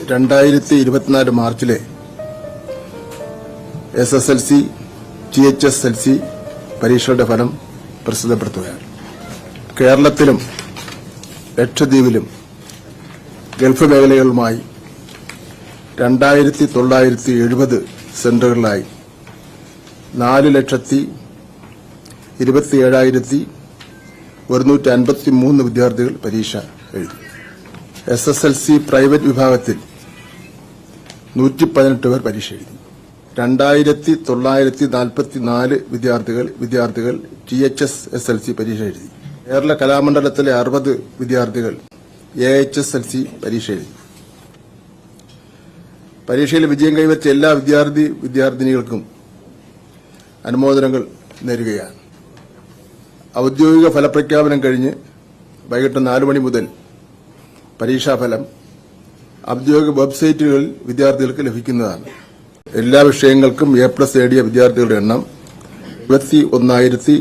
2024 മാർച്ചിലെ SSLC, THSLC പരീക്ഷയുടെ ഫലം പ്രസിദ്ധപ്പെടുത്തുകയാണ്. കേരളത്തിലും ലക്ഷദ്വീപിലും ഗൾഫ് മേഖലകളുമായി 2970 സെന്ററുകളിലായി 4,27,153 വിദ്യാർത്ഥികൾ പരീക്ഷ എഴുതി. SSLC പ്രൈവറ്റ് വിഭാഗത്തിൽ 118 പേർ പരീക്ഷ എഴുതി. 2,944 വിദ്യാർത്ഥികൾ THSLC പരീക്ഷ എഴുതി. കേരള കലാമണ്ഡലത്തിലെ 60 വിദ്യാർത്ഥികൾ AHSLC പരീക്ഷ എഴുതി. പരീക്ഷയിൽ വിജയം കൈവരിച്ച എല്ലാ വിദ്യാർത്ഥിനികൾക്കും അനുമോദനങ്ങൾ നേരുകയാണ്. ഔദ്യോഗിക ഫലപ്രഖ്യാപനം കഴിഞ്ഞ് വൈകിട്ട് 4 മണി മുതൽ പരീക്ഷാഫലം ഔദ്യോഗിക വെബ്സൈറ്റുകളിൽ വിദ്യാർത്ഥികൾക്ക് ലഭിക്കുന്നതാണ്. എല്ലാ വിഷയങ്ങൾക്കും A+ നേടിയ വിദ്യാർത്ഥികളുടെ എണ്ണം 21,000.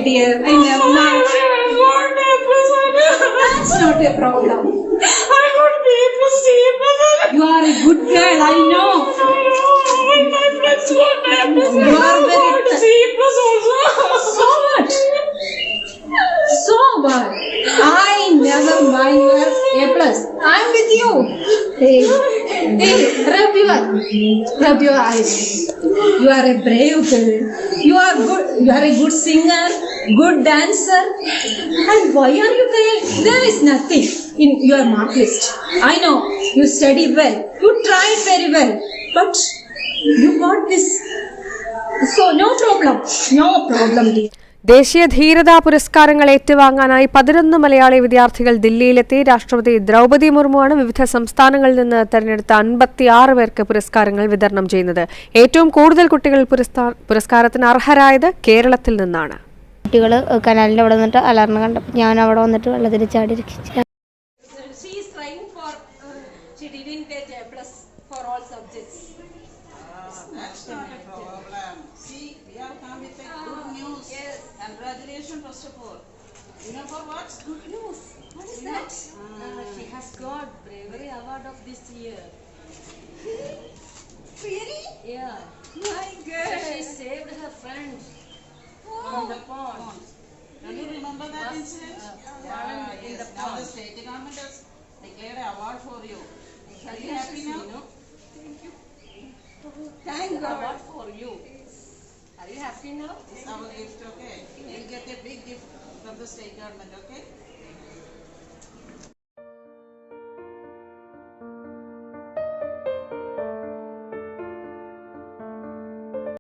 Dear, I never mind. That's not a problem. I want to be able to see it. You are a good girl, I know. When my friends want to You are very see it also. So what? So what? I never mind your A+. I'm with you. Hey, rub your eyes. You are a brave girl. You are good. You are a good singer, good dancer. And why are you crying? There is nothing in your mark list. I know you study well. You tried very well, but you got this. So no problem. No problem, dear. ദേശീയ ധീരതാ പുരസ്കാരങ്ങൾ ഏറ്റുവാങ്ങാനായി 11 മലയാളി വിദ്യാർത്ഥികൾ ദില്ലിയിലെത്തി. രാഷ്ട്രപതി ദ്രൗപദി മുർമുവാണ് വിവിധ സംസ്ഥാനങ്ങളിൽ നിന്ന് തെരഞ്ഞെടുത്ത 56 പേർക്ക് പുരസ്കാരങ്ങൾ വിതരണം ചെയ്യുന്നത്. ഏറ്റവും കൂടുതൽ കുട്ടികൾ പുരസ്കാരത്തിന് അർഹരായത് കേരളത്തിൽ നിന്നാണ്. കുട്ടികൾ കനാലിൻ്റെ അവിടെ വന്നിട്ട് അലർന്ന് കണ്ടപ്പോൾ ഞാൻ അവിടെ വന്നിട്ട് വെള്ളത്തിൽ ചാടിയിരിക്കും. Congratulations, first of all. You know for what? Good news. What is that? She has got bravery award of this year. Really? Yeah. My God. She saved her friend from the pond. Do you remember that incident? In the Now pond. the state government has declared an award for you. Are you happy now? Thank you. Thank God. Award for you. Are you happy now? It's our gift, okay? You'll get a big gift from the state government, okay?